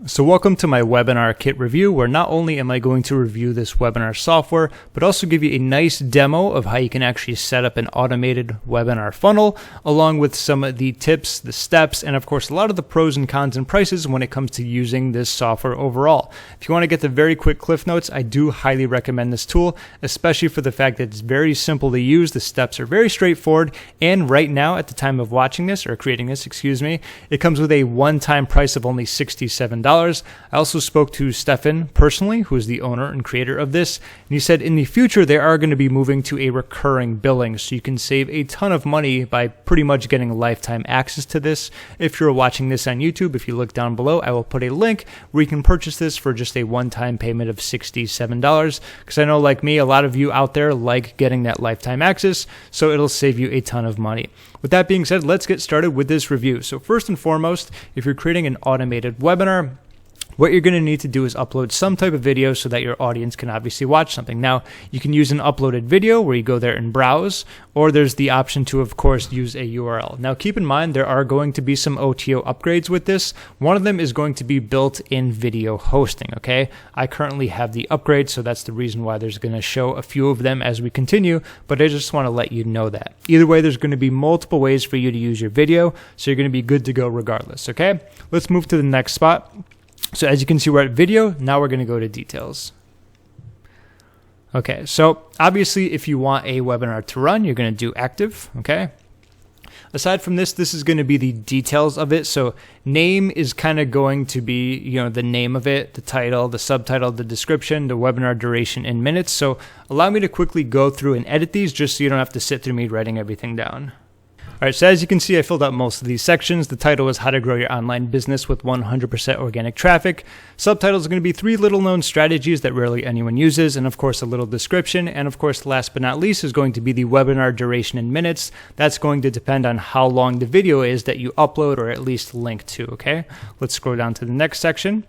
So welcome to my WebinarKit review, where not only am I going to review this webinar software, but also give you a nice demo of how you can actually set up an automated webinar funnel, along with some of the tips, the steps, and of course a lot of the pros and cons and prices when it comes to using this software overall. If you want to get the very quick cliff notes, I do highly recommend this tool, especially for the fact that it's very simple to use, the steps are very straightforward, and right now at the time of watching this, or creating this, excuse me, it comes with a one-time price of only $67. I also spoke to Stefan personally, who is the owner and creator of this, and he said in the future they are going to be moving to a recurring billing, so you can save a ton of money by pretty much getting lifetime access to this. If you're watching this on YouTube, if you look down below, I will put a link where you can purchase this for just a one-time payment of $67, because I know, like me, a lot of you out there like getting that lifetime access, so it'll save you a ton of money. With that being said, let's get started with this review. So first and foremost, if you're creating an automated webinar, what you're going to need to do is upload some type of video so that your audience can obviously watch something. Now, you can use an uploaded video where you go there and browse, or there's the option to, of course, use a URL. Now, keep in mind, there are going to be some OTO upgrades with this. One of them is going to be built-in video hosting, okay? I currently have the upgrade, so that's the reason why there's going to show a few of them as we continue, but I just want to let you know that. Either way, there's going to be multiple ways for you to use your video, so you're going to be good to go regardless, okay? Let's move to the next spot. So as you can see, we're at video. Now we're going to go to details. Okay, so obviously if you want a webinar to run, you're going to do active, okay? Aside from this, this is going to be the details of it. So name is kind of going to be, the name of it, the title, the subtitle, the description, the webinar duration in minutes. So allow me to quickly go through and edit these just so you don't have to sit through me writing everything down. All right, so as you can see, I filled out most of these sections. The title is How to Grow Your Online Business with 100% Organic Traffic. Subtitles are going to be 3 little-known strategies that rarely anyone uses, and of course, a little description. And of course, last but not least, is going to be the webinar duration in minutes. That's going to depend on how long the video is that you upload or at least link to, okay? Let's scroll down to the next section.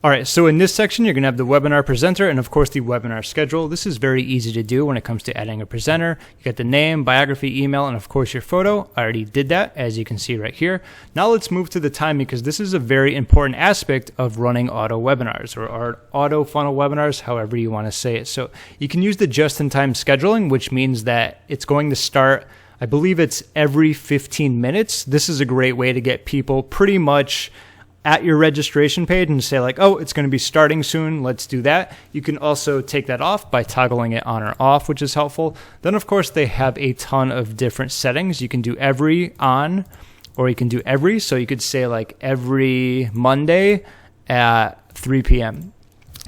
All right, so in this section, you're going to have the webinar presenter and, of course, the webinar schedule. This is very easy to do when it comes to adding a presenter. You get the name, biography, email, and, of course, your photo. I already did that, as you can see right here. Now let's move to the timing, because this is a very important aspect of running auto webinars or auto funnel webinars, however you want to say it. So you can use the just-in-time scheduling, which means that it's going to start, I believe it's every 15 minutes. This is a great way to get people pretty much at your registration page and say like, oh, it's going to be starting soon, let's do that. You can also take that off by toggling it on or off, which is helpful. Then, of course, they have a ton of different settings. You can do every on, or you can do every. So you could say like every Monday at 3 p.m.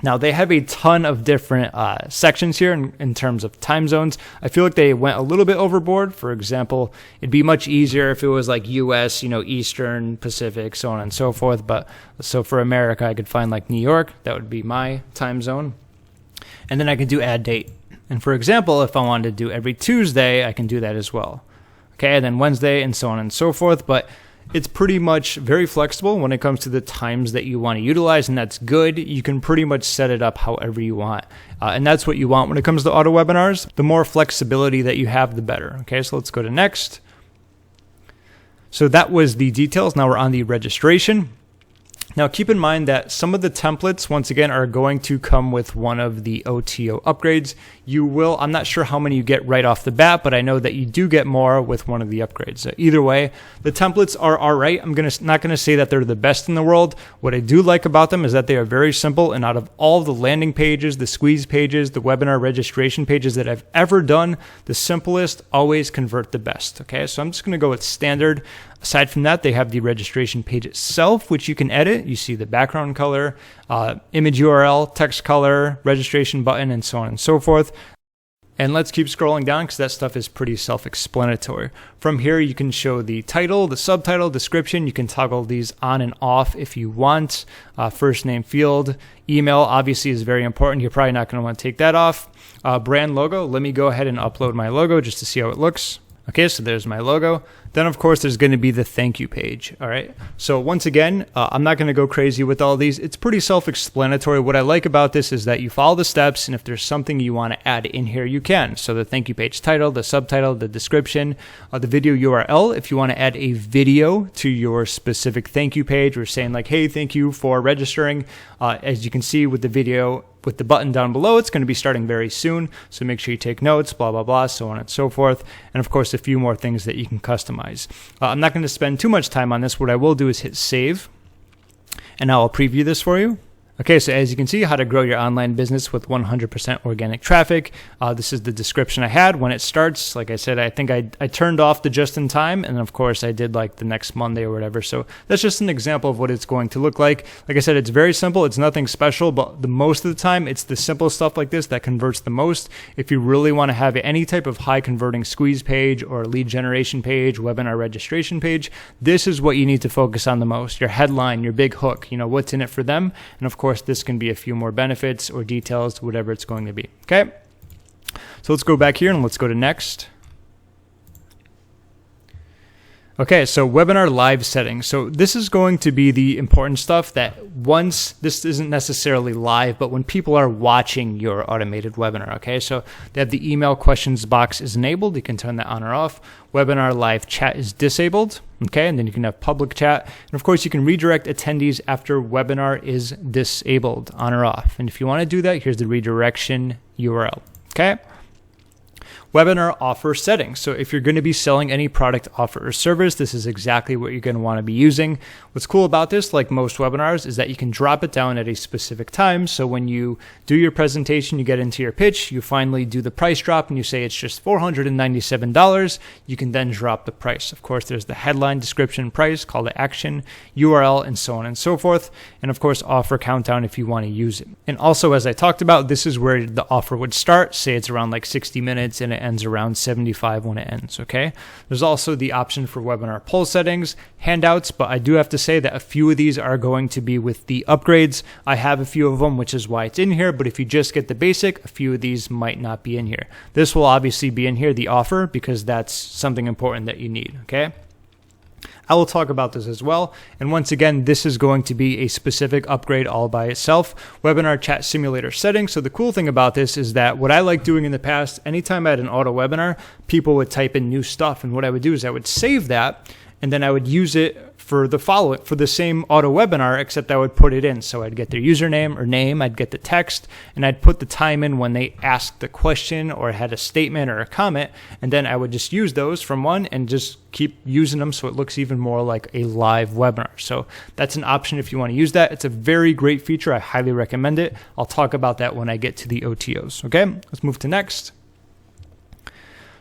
Now, they have a ton of different sections here in terms of time zones. I feel like they went a little bit overboard. For example, it'd be much easier if it was like US, Eastern, Pacific, so on and so forth. But so for America, I could find like New York. That would be my time zone. And then I could do add date. And for example, if I wanted to do every Tuesday, I can do that as well. Okay, and then Wednesday and so on and so forth. But it's pretty much very flexible when it comes to the times that you want to utilize, and that's good. You can pretty much set it up however you want. And that's what you want when it comes to auto webinars. The more flexibility that you have, the better. Okay, so let's go to next. So that was the details. Now we're on the registration. Now, keep in mind that some of the templates, once again, are going to come with one of the OTO upgrades. I'm not sure how many you get right off the bat, but I know that you do get more with one of the upgrades. So either way, the templates are all right. I'm not going to say that they're the best in the world. What I do like about them is that they are very simple, and out of all the landing pages, the squeeze pages, the webinar registration pages that I've ever done, the simplest always convert the best. Okay, so I'm just going to go with standard. Aside from that, they have the registration page itself, which you can edit. You see the background color, image URL, text color, registration button, and so on and so forth. And let's keep scrolling down because that stuff is pretty self-explanatory. From here, you can show the title, the subtitle, description. You can toggle these on and off if you want. First name field. Email obviously is very important. You're probably not going to want to take that off. Brand logo. Let me go ahead and upload my logo just to see how it looks. Okay, so there's my logo. Then, of course, there's going to be the thank you page. All right. So once again, I'm not going to go crazy with all these. It's pretty self-explanatory. What I like about this is that you follow the steps, and if there's something you want to add in here, you can. So the thank you page title, the subtitle, the description, the video URL. If you want to add a video to your specific thank you page, we're saying like, hey, thank you for registering. As you can see with the video, with the button down below, it's going to be starting very soon. So make sure you take notes, blah, blah, blah, so on and so forth. And of course, a few more things that you can customize. I'm not going to spend too much time on this. What I will do is hit save, and now I'll preview this for you. Okay, so as you can see, how to grow your online business with 100% organic traffic. This is the description I had when it starts. Like I said, I think I turned off the just in time, and of course I did like the next Monday or whatever. So that's just an example of what it's going to look like. Like I said, it's very simple. It's nothing special, but the most of the time, it's the simple stuff like this that converts the most. If you really want to have any type of high converting squeeze page or lead generation page, webinar registration page, this is what you need to focus on the most. Your headline, your big hook, what's in it for them. And of course, this can be a few more benefits or details, whatever it's going to be. Okay, so let's go back here and let's go to next. Okay, so webinar live settings. So this is going to be the important stuff that once this isn't necessarily live, but when people are watching your automated webinar, okay? So they have the email questions box is enabled. You can turn that on or off. Webinar live chat is disabled, okay? And then you can have public chat. And of course, you can redirect attendees after webinar is disabled, on or off. And if you want to do that, here's the redirection URL, okay? Webinar offer settings. So if you're going to be selling any product, offer, or service, this is exactly what you're going to want to be using. What's cool about this, like most webinars, is that you can drop it down at a specific time. So when you do your presentation, you get into your pitch, you finally do the price drop and you say it's just $497, you can then drop the price. Of course, there's the headline, description, price, call to action, URL, and so on and so forth. And of course, offer countdown if you want to use it. And also, as I talked about, this is where the offer would start. Say it's around like 60 minutes and it ends around 75 when it ends, okay? There's also the option for webinar poll settings, handouts, but I do have to say that a few of these are going to be with the upgrades. I have a few of them, which is why it's in here, but if you just get the basic, a few of these might not be in here. This will obviously be in here, the offer, because that's something important that you need, okay? I will talk about this as well. And once again, this is going to be a specific upgrade all by itself. Webinar chat simulator settings. So the cool thing about this is that what I like doing in the past, anytime I had an auto webinar, people would type in new stuff. And what I would do is I would save that and then I would use it for the same auto webinar, except I would put it in. So I'd get their username or name, I'd get the text, and I'd put the time in when they asked the question or had a statement or a comment, and then I would just use those from one and just keep using them so it looks even more like a live webinar. So that's an option if you want to use that. It's a very great feature. I highly recommend it. I'll talk about that when I get to the OTOs. Okay, let's move to next.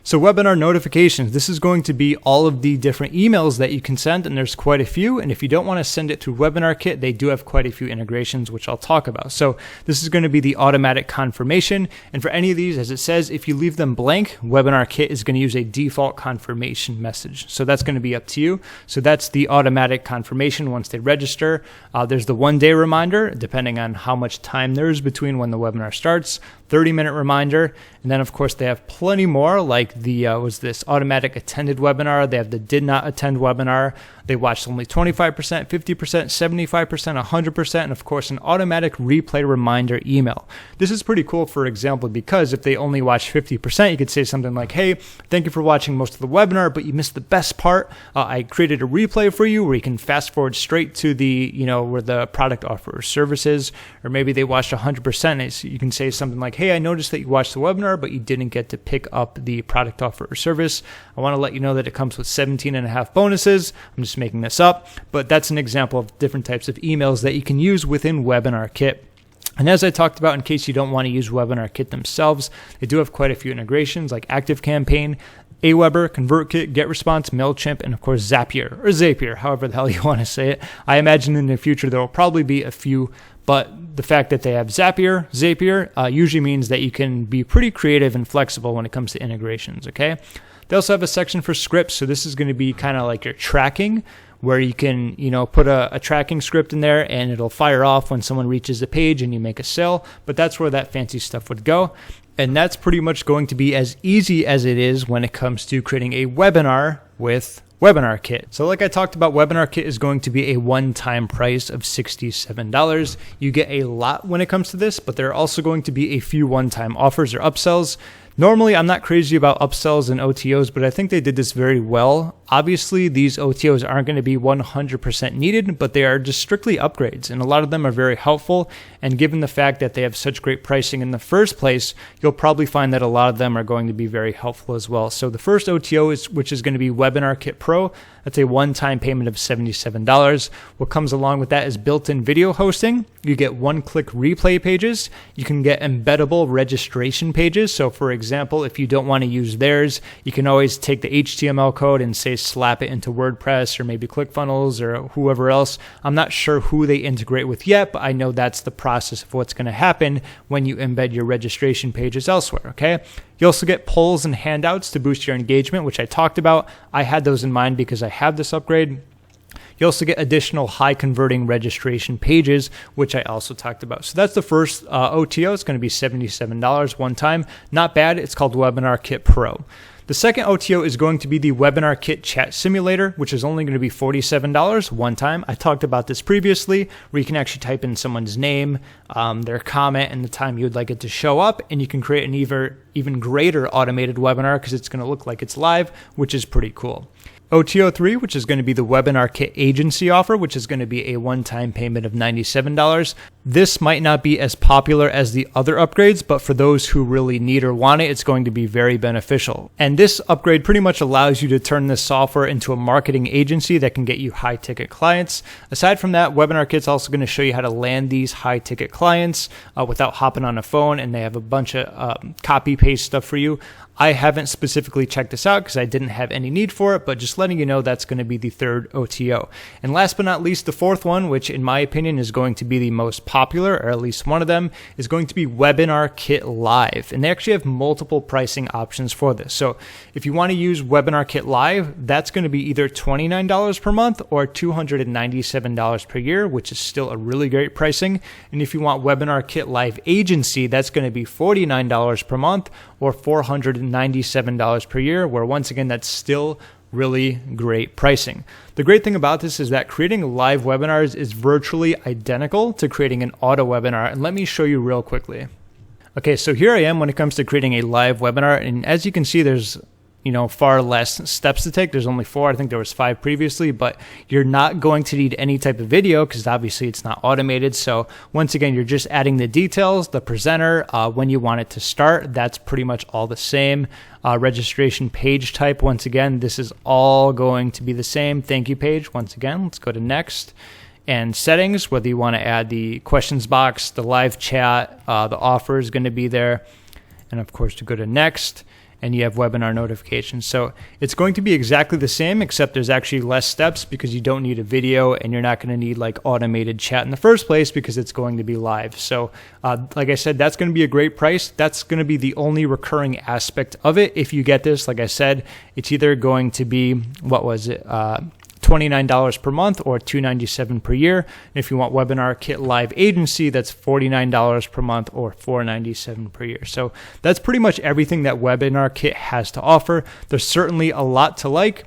So webinar notifications, this is going to be all of the different emails that you can send, and there's quite a few. And if you don't want to send it through WebinarKit, they do have quite a few integrations, which I'll talk about. So this is going to be the automatic confirmation. And for any of these, as it says, if you leave them blank, WebinarKit is going to use a default confirmation message. So that's going to be up to you. So that's the automatic confirmation once they register. There's the 1-day reminder, depending on how much time there is between when the webinar starts, 30-minute reminder. And then, of course, they have plenty more, like the was this automatic attended webinar. They have the did not attend webinar. They watched only 25%, 50%, 75%, 100%, and of course, an automatic replay reminder email. This is pretty cool, for example, because if they only watch 50%, you could say something like, hey, thank you for watching most of the webinar, but you missed the best part. I created a replay for you where you can fast forward straight to the, where the product offer or service is, or maybe they watched 100%. You can say something like, hey, I noticed that you watched the webinar, but you didn't get to pick up the product offer or service. I want to let you know that it comes with 17.5 bonuses. I'm just making this up, but that's an example of different types of emails that you can use within WebinarKit. And as I talked about, in case you don't want to use WebinarKit themselves, they do have quite a few integrations like ActiveCampaign, Aweber, ConvertKit, GetResponse, MailChimp, and of course Zapier, or Zapier, however the hell you want to say it. I imagine in the future there will probably be a few, but the fact that they have Zapier usually means that you can be pretty creative and flexible when it comes to integrations, okay? They also have a section for scripts, so this is going to be kind of like your tracking, where you can, put a tracking script in there and it'll fire off when someone reaches the page and you make a sale, but that's where that fancy stuff would go. And that's pretty much going to be as easy as it is when it comes to creating a webinar with WebinarKit. So like I talked about, WebinarKit is going to be a one-time price of $67. You get a lot when it comes to this, but there are also going to be a few one-time offers or upsells. Normally, I'm not crazy about upsells and OTOs, but I think they did this very well. Obviously, these OTOs aren't going to be 100% needed, but they are just strictly upgrades, and a lot of them are very helpful. And given the fact that they have such great pricing in the first place, you'll probably find that a lot of them are going to be very helpful as well. So the first OTO which is going to be WebinarKit Pro. That's a one-time payment of $77. What comes along with that is built-in video hosting. You get one-click replay pages. You can get embeddable registration pages. So for example, if you don't want to use theirs, you can always take the HTML code and say slap it into WordPress or maybe ClickFunnels or whoever else. I'm not sure who they integrate with yet, but I know that's the process of what's going to happen when you embed your registration pages elsewhere, okay? You also get polls and handouts to boost your engagement, which I talked about. I had those in mind because I have this upgrade. You also get additional high converting registration pages, which I also talked about. So that's the first OTO. It's going to be $77 one time. Not bad. It's called WebinarKit Pro. The second OTO is going to be the WebinarKit Chat Simulator, which is only going to be $47 one time. I talked about this previously, where you can actually type in someone's name, their comment, and the time you would like it to show up, and you can create an even greater automated webinar because it's going to look like it's live, which is pretty cool. OTO 3, which is going to be the WebinarKit agency offer, which is going to be a one-time payment of $97. This might not be as popular as the other upgrades, but for those who really need or want it, it's going to be very beneficial. And this upgrade pretty much allows you to turn this software into a marketing agency that can get you high-ticket clients. Aside from that, WebinarKit's also going to show you how to land these high-ticket clients without hopping on a phone, and they have a bunch of copy-paste stuff for you. I haven't specifically checked this out because I didn't have any need for it, but just letting you know that's going to be the third OTO. And last but not least, the fourth one, which in my opinion is going to be the most popular, or at least one of them, is going to be WebinarKit Live. And they actually have multiple pricing options for this. So if you want to use WebinarKit Live, that's going to be either $29 per month or $297 per year, which is still a really great pricing. And if you want WebinarKit Live Agency, that's going to be $49 per month or $497 per year, where once again, that's still really great pricing. The great thing about this is that creating live webinars is virtually identical to creating an auto webinar. And let me show you real quickly. Okay, so here I am when it comes to creating a live webinar. And as you can see, there's far less steps to take. There's only 4. I think there was 5 previously, but you're not going to need any type of video because obviously it's not automated. So once again, you're just adding the details, the presenter, when you want it to start. That's pretty much all the same. Registration page type, once again, this is all going to be the same. Thank you page, once again, let's go to next. And settings, whether you want to add the questions box, the live chat, the offer is going to be there. And of course, to go to next. And you have webinar notifications. So it's going to be exactly the same, except there's actually less steps because you don't need a video and you're not going to need like automated chat in the first place because it's going to be live. So like I said, that's going to be a great price. That's going to be the only recurring aspect of it. If you get this, like I said, it's either going to be, $29 per month or $297 per year. And if you want WebinarKit Live Agency, that's $49 per month or $497 per year. So that's pretty much everything that WebinarKit has to offer. There's certainly a lot to like.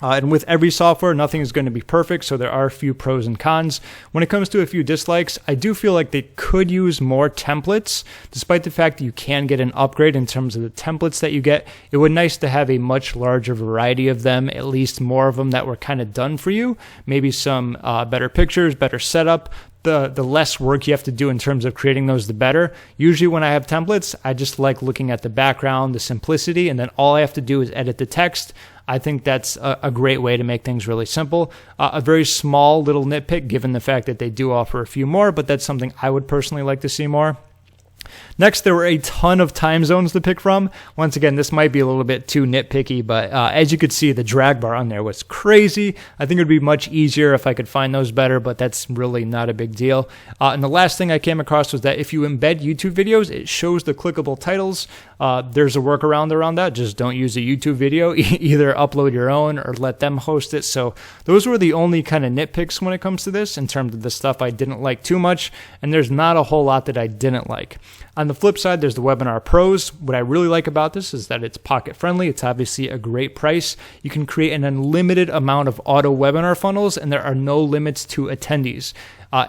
And with every software, nothing is going to be perfect, so there are a few pros and cons. When it comes to a few dislikes, I do feel like they could use more templates. Despite the fact that you can get an upgrade in terms of the templates that you get, it would be nice to have a much larger variety of them, at least more of them that were kind of done for you. Maybe some better pictures, better setup. The less work you have to do in terms of creating those, the better. Usually when I have templates, I just like looking at the background, the simplicity, and then all I have to do is edit the text. I think that's a great way to make things really simple. A very small little nitpick given the fact that they do offer a few more, but that's something I would personally like to see more. Next, there were a ton of time zones to pick from. Once again, this might be a little bit too nitpicky, but as you could see, the drag bar on there was crazy. I think it would be much easier if I could find those better, but that's really not a big deal. And the last thing I came across was that if you embed YouTube videos, it shows the clickable titles. There's a workaround around that. Just don't use a YouTube video. Either upload your own or let them host it. So those were the only kind of nitpicks when it comes to this in terms of the stuff I didn't like too much. And there's not a whole lot that I didn't like. On the flip side, there's the Webinar Pros. What I really like about this is that it's pocket friendly. It's obviously a great price. You can create an unlimited amount of auto webinar funnels, and there are no limits to attendees.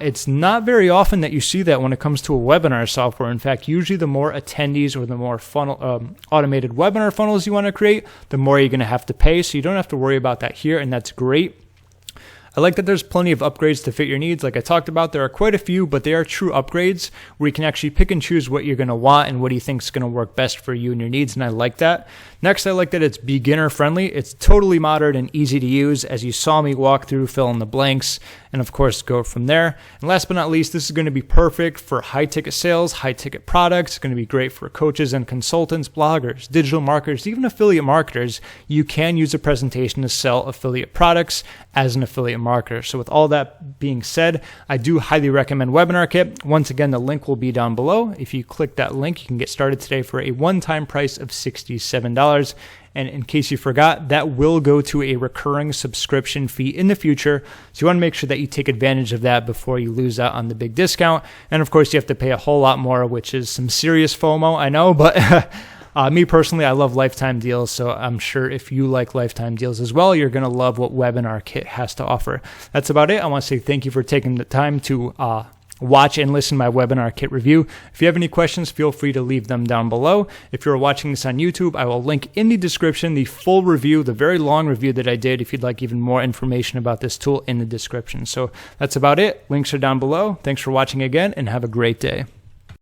It's not very often that you see that when it comes to a webinar software. In fact, usually the more attendees or the more automated webinar funnels you want to create, the more you're going to have to pay. So you don't have to worry about that here, and that's great. I like that there's plenty of upgrades to fit your needs. Like I talked about, there are quite a few, but they are true upgrades where you can actually pick and choose what you're going to want and what do you think is going to work best for you and your needs, and I like that. Next, I like that it's beginner friendly. It's totally modern and easy to use, as you saw me walk through, fill in the blanks, and of course go from there. And last but not least, this is going to be perfect for high ticket sales, high ticket products. It's going to be great for coaches and consultants, bloggers, digital marketers, even affiliate marketers. You can use a presentation to sell affiliate products as an affiliate marketer. So with all that being said, I do highly recommend WebinarKit. Once again, the link will be down below. If you click that link, you can get started today for a one-time price of $67. And in case you forgot, that will go to a recurring subscription fee in the future. So you want to make sure that you take advantage of that before you lose out on the big discount. And of course, you have to pay a whole lot more, which is some serious FOMO, I know, but me personally, I love lifetime deals. So I'm sure if you like lifetime deals as well, you're going to love what WebinarKit has to offer. That's about it. I want to say thank you for taking the time to watch and listen to my WebinarKit review. If you have any questions, feel free to leave them down below. If you're watching this on YouTube, I will link in the description the full review, the very long review that I did, if you'd like even more information about this tool in the description. So that's about it. Links are down below. Thanks for watching again, and have a great day.